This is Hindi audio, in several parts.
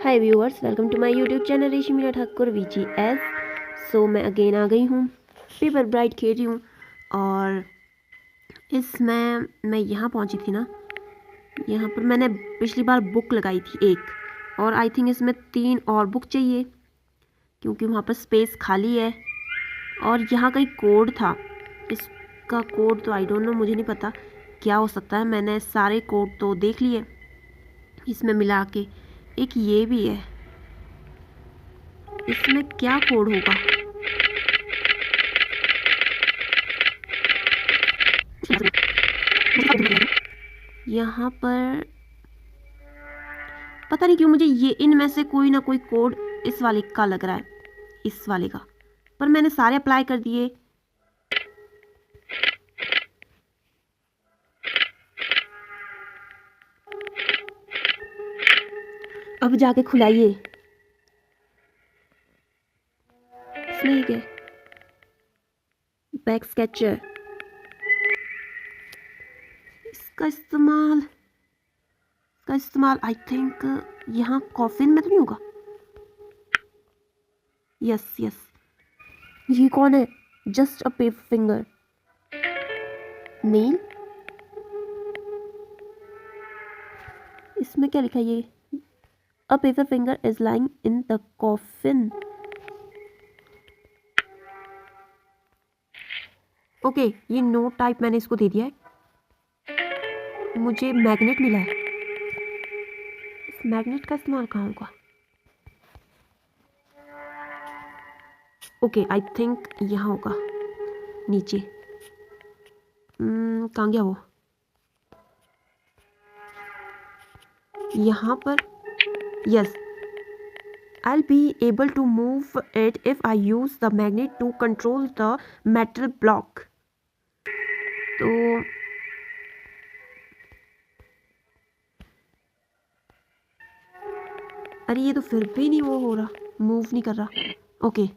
Hi viewers, welcome to my YouTube channel Reshmi Thakur VGS। सो मैं अगेन आ गई हूँ, पेपर ब्राइट खेल रही हूँ। और इसमें मैं यहाँ पहुँची थी ना, यहाँ पर मैंने पिछली बार बुक लगाई थी एक, और आई थिंक इसमें 3 और बुक चाहिए क्योंकि वहाँ पर स्पेस खाली है। और यहाँ कहीं कोड था, इसका कोड तो आई डोंट नो, मुझे नहीं पता क्या हो सकता है। मैंने सारे कोड तो देख लिए इसमें मिला के। एक ये भी है, इसमें क्या कोड होगा? यहाँ पर पता नहीं क्यों मुझे ये इनमें से कोई ना कोई कोड इस वाले का लग रहा है, इस वाले का, पर मैंने सारे अप्लाई कर दिए। अब जाके खुलाइए। इसमें ये क्या है? Back sketcher. इसका इस्तेमाल आई थिंक यहाँ कॉफिन में तो नहीं होगा। यस यस, ये कौन है? Just a paper finger nail. इसमें क्या लिखा है? ये a paper finger is lying in the coffin. Okay, ये नोट टाइप मैंने इसको दे दिया है। मुझे मैग्नेट मिला है, इस मैग्नेट का इस्तेमाल कहाँ होगा? ओके, आई थिंक यहाँ होगा नीचे। कहाँ गया वो? यहाँ पर। Yes, I'll be able to move it if I use the magnet to control the metal block. तो अरे ये तो फिर भी नहीं वो हो रहा, मूव नहीं कर रहा। ओके,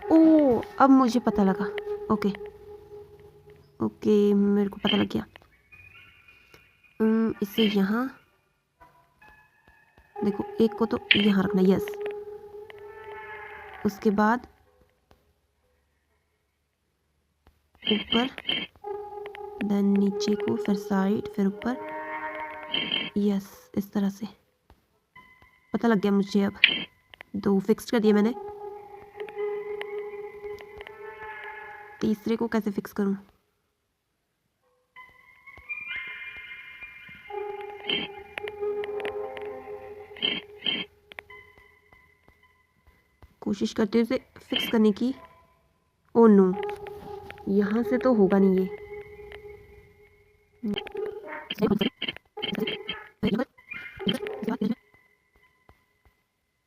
ओ अब मुझे पता लगा। ओके ओके, मेरे को पता लग गया। इसे यहाँ देखो, एक को तो यहाँ रखना। यस, उसके बाद ऊपर, देन नीचे को, फिर साइड, फिर ऊपर। यस, इस तरह से पता लग गया मुझे। अब 2 फिक्स कर दिए मैंने, तीसरे को कैसे फिक्स करूं? कोशिश करते हैं उसे फिक्स करने की। ओ नो, यहाँ से तो होगा नहीं ये।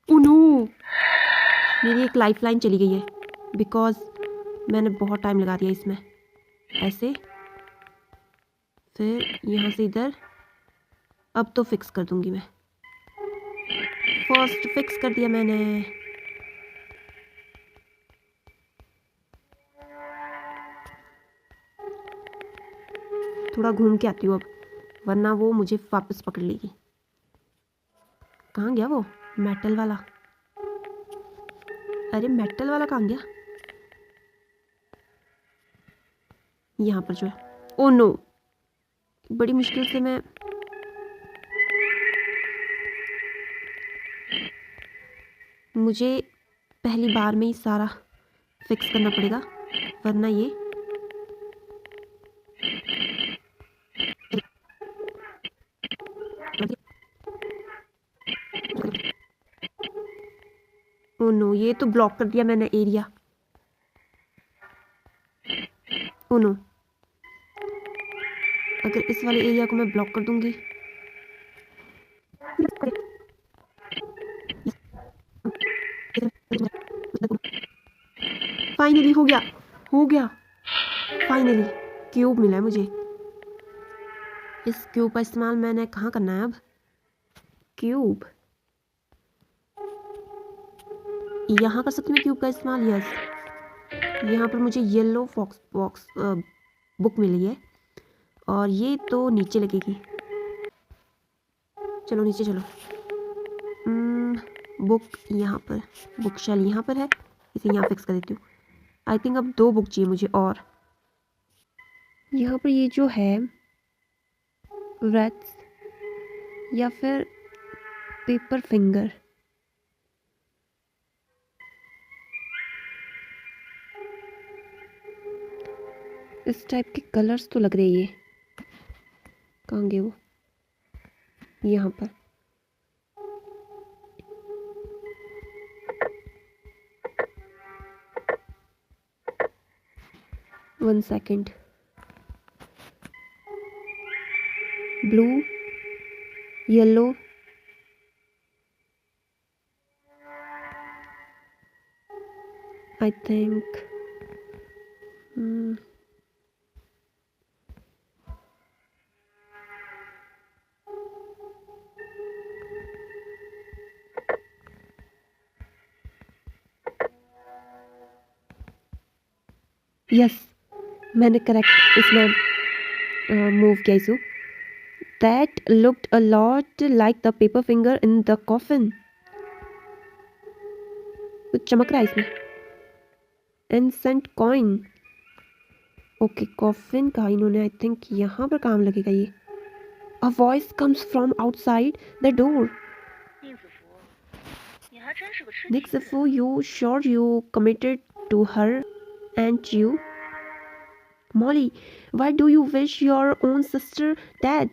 ओ नो, मेरी एक लाइफ लाइन चली गई है बिकॉज मैंने बहुत टाइम लगा दिया इसमें। ऐसे, फिर यहाँ से इधर। अब तो फिक्स कर दूंगी मैं। फर्स्ट फिक्स कर दिया मैंने। थोड़ा घूम के आती हूँ अब, वरना वो मुझे वापस पकड़ लेगी। कहाँ गया वो मेटल वाला? अरे मेटल वाला कहाँ गया? यहाँ पर जो है। ओ नो, बड़ी मुश्किल से मैं, मुझे पहली बार में ही सारा फिक्स करना पड़ेगा, वरना ये ओ नो, ये तो ब्लॉक कर दिया मैंने एरिया। ओ नो, अगर इस वाले एरिया को मैं ब्लॉक कर दूंगी। फाइनली हो गया, हो गया फाइनली। क्यूब मिला है मुझे। इस क्यूब का इस्तेमाल मैंने कहाँ करना है अब? क्यूब यहाँ कर सकती हूँ क्यूब का इस्तेमाल। यस, यहाँ पर मुझे येलो फॉक्स बॉक्स बुक मिली है और ये तो नीचे लगेगी। चलो नीचे चलो। बुक यहाँ पर, बुक शेल यहाँ पर है, इसे यहाँ फिक्स कर देती हूँ। आई थिंक अब 2 बुक चाहिए मुझे। और यहाँ पर ये जो है रैट्स या फिर पेपर फिंगर, इस टाइप के कलर्स तो लग रहे हैं। ये कहाँ गए वो? यहाँ पर। One second. Blue, yellow, I think yes, मैंने करेक्ट इसमें मूव किया इसको। That looked a lot like the paper finger in the coffin. कुछ चमक रहा है इसमें। Ancient coin. ओके, कॉफिन का इन्होंने आई थिंक यहाँ पर काम लगेगा ये। A voice comes from outside the door. Nick Zifu, you sure you committed to her, ain't you? Molly, why do you wish your own sister dead?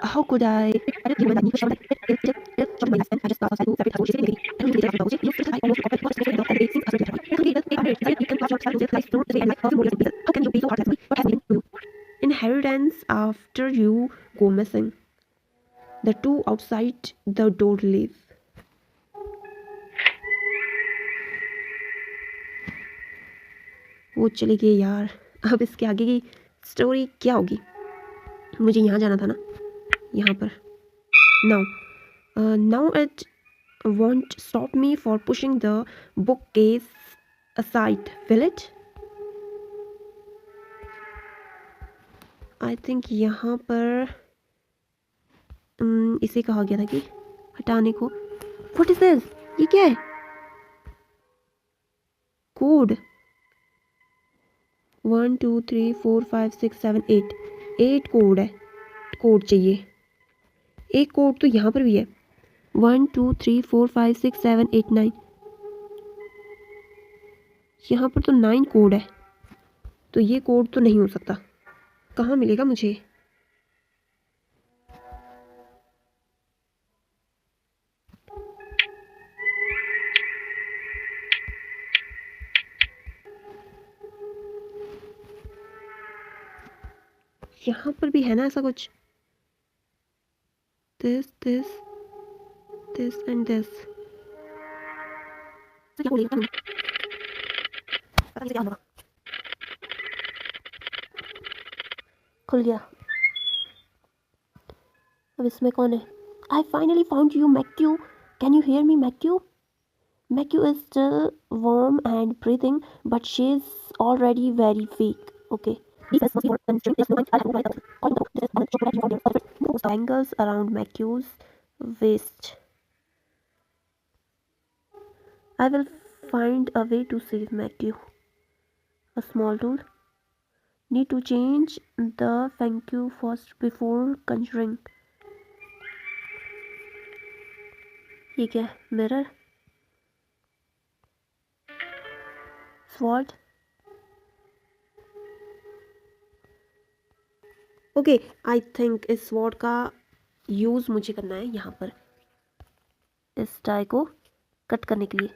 How could I? Inheritance after you go missing. The two outside the door leave. वो चली गई यार। अब इसके आगे की स्टोरी क्या होगी? मुझे यहाँ जाना था ना, यहाँ पर। Now it won't stop me for pushing the bookcase aside, will it? I think यहाँ पर इसे कहा गया था कि हटाने को। What is this? ये क्या है? कोड 1 2 3 4 5 6 7 8 8 कोड है। कोड चाहिए। एक कोड तो यहाँ पर भी है। 1 2 3 4 5 6 7 8 9। यहाँ पर तो 9 कोड है, तो ये कोड तो नहीं हो सकता। कहाँ मिलेगा मुझे? यहाँ पर भी है ना ऐसा कुछ। This this this and this. खुल गया। अब इसमें कौन है? I finally found you, Matthew. Can you hear me, Matthew? Matthew is still warm and breathing, but she's already very weak. Okay. Bangles around Matthew's waist. I will find a way to save Matthew. A small tool. Need to change the thank you first before conjuring. ये क्या है? Mirror. Sword. Okay, I think इस स्वॉर्ड का यूज़ मुझे करना है यहाँ पर इस टाई को कट करने के लिए।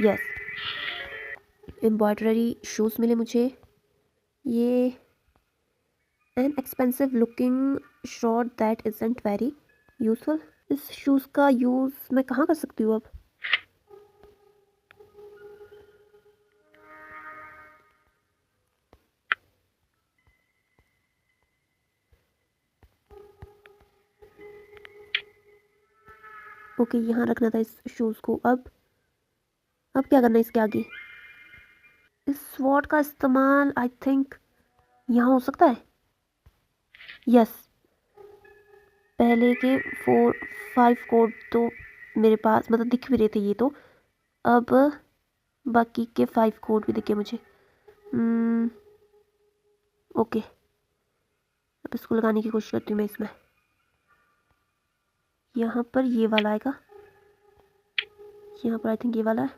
यस, एम्ब्रॉयडरी शूज़ मिले मुझे। ये an expensive looking short that isn't very useful. इस शूज़ का यूज़ मैं कहाँ कर सकती हूँ अब? ओके, यहाँ रखना था इस शूज़ को। अब क्या करना है इसके आगे? इस स्वॉर्ड का इस्तेमाल आई थिंक यहाँ हो सकता है। यस, पहले के 4-5 कोड तो मेरे पास मतलब दिख भी रहे थे ये तो। अब बाकी के 5 कोड भी दिखे मुझे। ओके, अब इसको लगाने की कोशिश करती हूँ मैं इसमें। यहाँ पर ये वाला आएगा, यहाँ पर आई थिंक ये वाला है।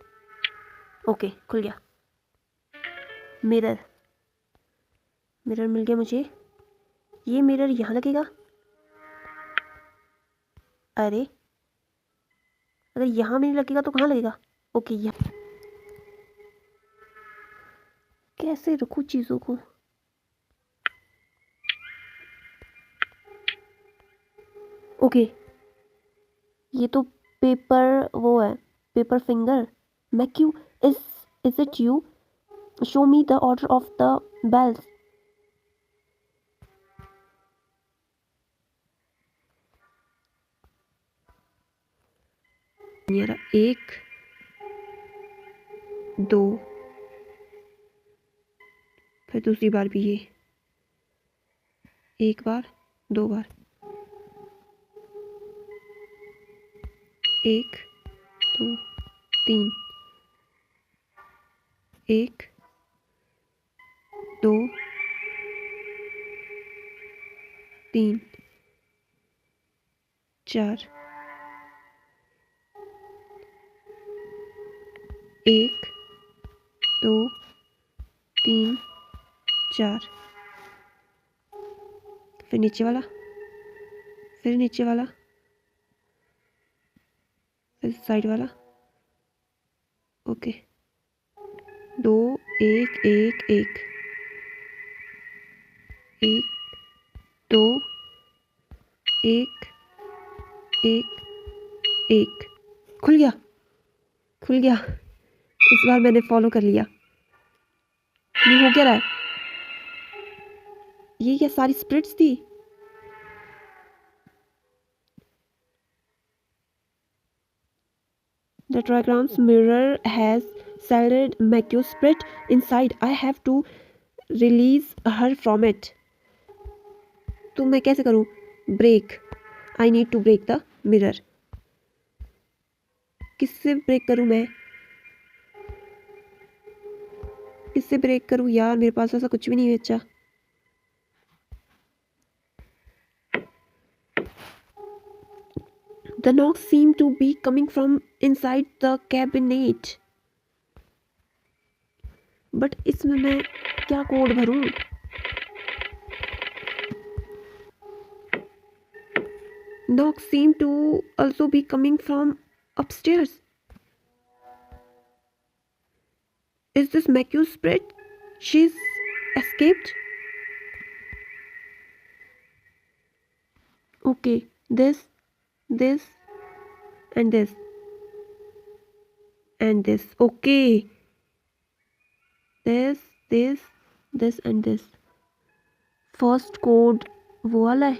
ओके, खुल गया। मिरर मिल गया मुझे। ये मिरर यहाँ लगेगा। अरे, अगर यहाँ में नहीं लगेगा तो कहाँ लगेगा? ओके, यहाँ कैसे रखूँ चीज़ों को? ओके, ये तो पेपर वो है, पेपर फिंगर। मैं क्यों is it you? Show me the order of the bells. मेरा 1 2, फिर दूसरी बार भी ये 1 बार 2 बार, 1 2 3, 1 2 3 4, 1 2 3 4, फिर नीचे वाला, फिर नीचे वाला, फिर साइड वाला। ओके, 2 1 1 1 1 2 1 1 1। खुल गया, खुल गया। इस बार मैंने फॉलो कर लिया। ये हो क्या रहा है? ये क्या सारी स्प्रिट्स थी? The triagram's mirror has solid Mercury spirit inside. I have to release her from it. तो मैं कैसे करूं? Break. I need to break the mirror. किससे ब्रेक करूं मैं? किससे ब्रेक करूं यार? मेरे पास ऐसा कुछ भी नहीं है। अच्छा, the knocks seem to be coming from inside the cabinet. But इसमें मैं क्या code भरूं? Knocks seem to also be coming from upstairs. Is this Mercury's spirit? She's escaped. Okay, this, and this, and this. Okay, this, and this. First code वो वाला है,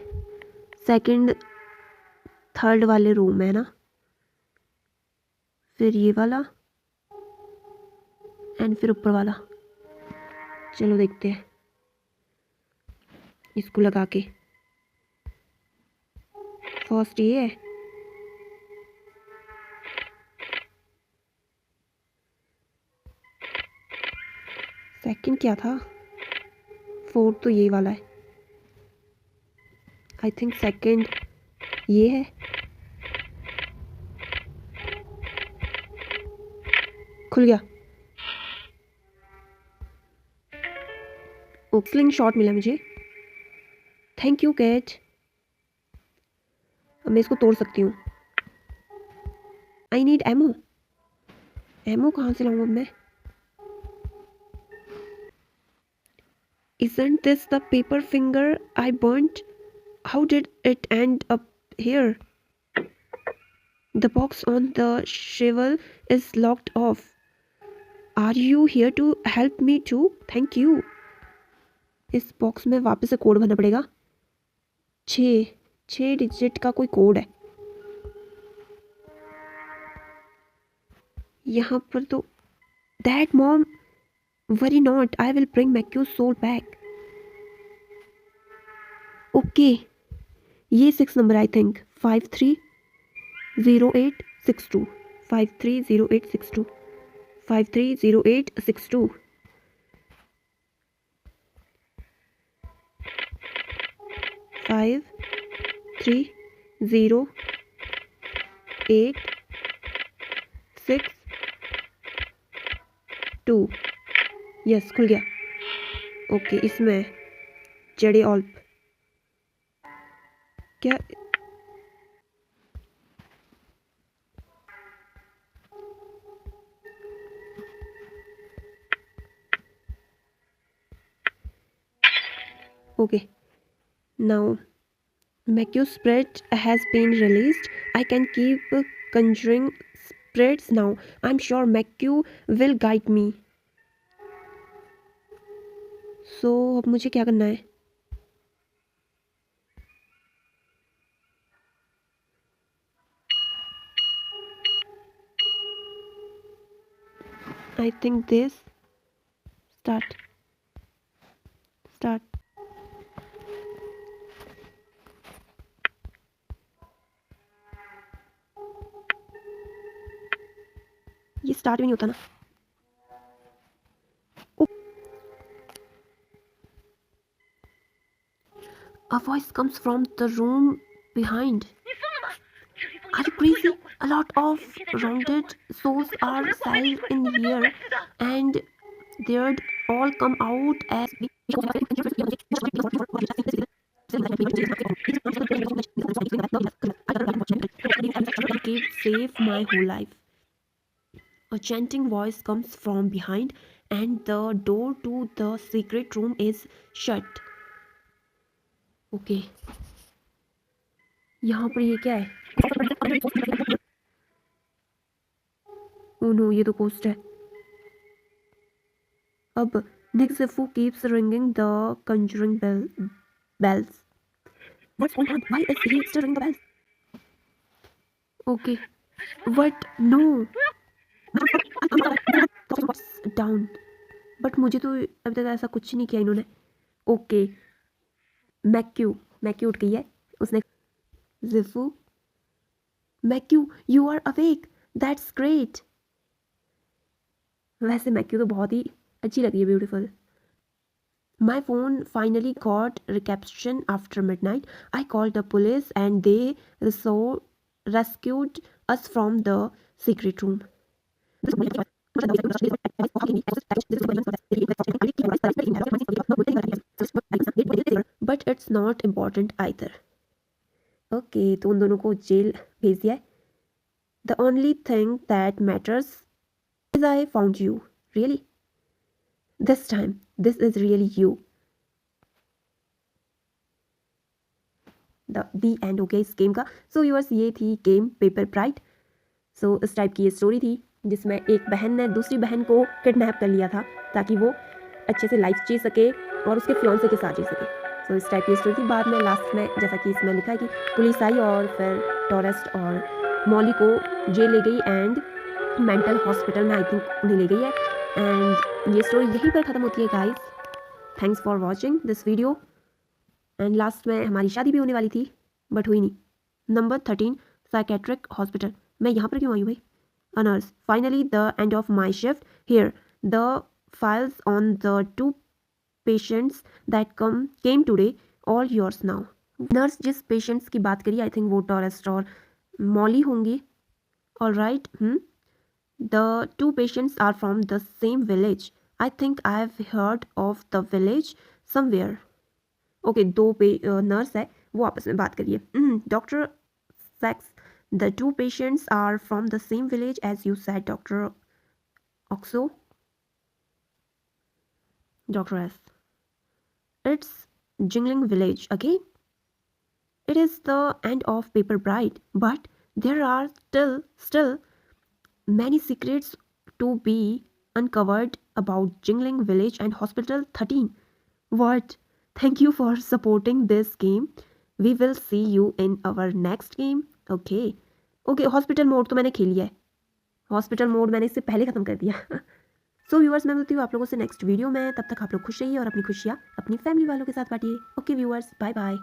सेकंड थर्ड वाले रूम है ना, फिर ये वाला एंड फिर ऊपर वाला। चलो देखते हैं इसको लगा के। फर्स्ट ये है, सेकंड क्या था? फोर्थ तो ये वाला है। आई थिंक सेकंड ये है। खुल गया। स्लिंग शॉट मिला मुझे। Thank you cat. अब मैं इसको तोड़ सकती हूँ। I need ammo. एमो कहाँ से लाऊँ अब मैं? Isn't this the paper finger I burnt? How did it end up here? The box on the shovel is locked off. Are you here to help me too? Thank you. इस बॉक्स में वापस से कोड भरना पड़ेगा। 6 डिजिट का कोई कोड है। यहाँ पर तो that mom worry not, I will bring मैक्यू सोल बैक। ओके, ये 6 नंबर आई थिंक 530862 530862 530862 530862। यस, खुल गया। ओके, इसमें जड़े ऑल्प क्या? Okay, now Macue spread has been released. I can keep conjuring spreads now. I'm sure Macue will guide me. So अब मुझे क्या करना है? I think this. Start. ये स्टार्ट भी नहीं होता ना। A voice comes from the room behind. Are you crazy? A lot of rounded souls are salved in here, and they'd all come out as keep safe my whole life. A chanting voice comes from behind, and the door to the secret room is shut. Okay. यहाँ पर ये क्या है? Oh no, ये तो कोस्ट है। अब Nick Zifu keeps ringing the conjuring bells. What's going on? Why is he still ringing the bells? Okay. What? No. Down. But मुझे तो अभी तक ऐसा कुछ नहीं किया इन्होंने। Okay. Macue उठ गई है। उसने Zifu. Macue, you are awake. That's great. वैसे Macue तो बहुत ही अच्छी लगी है, beautiful. My phone finally got reception after midnight. I called the police and they rescued us from the secret room. But it's not important either. Okay, तो उन दोनों को जेल भेज दिया है। The only thing that matters is I found you. Really? This time, this is really you. The end हो गया इस गेम का। सो व्यूअर्स, ये थी गेम पेपर ब्राइट। सो इस टाइप की ये स्टोरी थी जिसमें एक बहन ने दूसरी बहन को किडनैप कर लिया था ताकि वो अच्छे से लाइफ जी सके और उसके फियांसे के साथ जी सके। सो इस टाइप की स्टोरी थी। बाद में लास्ट में जैसा कि इसमें लिखा है कि पुलिस आई और फिर टॉरेस्ट और मॉली को जेल ले गई एंड मेंटल हॉस्पिटल में आई थिंक उन्हें ले गई है। एंड ये स्टोरी यहीं पर ख़त्म होती है guys. Thanks for watching this video. And last में हमारी शादी भी होने वाली थी बट हुई नहीं। Number 13 psychiatric hospital. मैं यहाँ पर क्यों आई हूँ भाई? A nurse, finally the end of my shift here. The files on the 2 patients that came today all yours now. Nurse जिस पेशेंट्स की बात करी आई थिंक वो टॉरेस्ट और मॉली होंगी। All right. The 2 patients are from the same village. I think I've heard of the village somewhere. Okay, 2 nurse है वो आपस में बात करिए। डॉक्टर सैक्स, the 2 patients are from the same village as you said, Dr. Oxo. Dr. S. It's Jingling Village again. It is the end of Paper Bride, but there are still many secrets to be uncovered about Jingling Village and Hospital 13. What? Thank you for supporting this game. We will see you in our next game. Okay. Hospital mode तो मैंने खेल लिया है। हॉस्पिटल मोड मैंने इससे पहले ख़त्म कर दिया। सो व्यूअर्स, मैं मिलती हूँ आप लोगों से नेक्स्ट वीडियो में। तब तक आप लोग खुश रहिए और अपनी खुशियाँ अपनी फैमिली वालों के साथ बांटिए। Okay viewers, bye bye.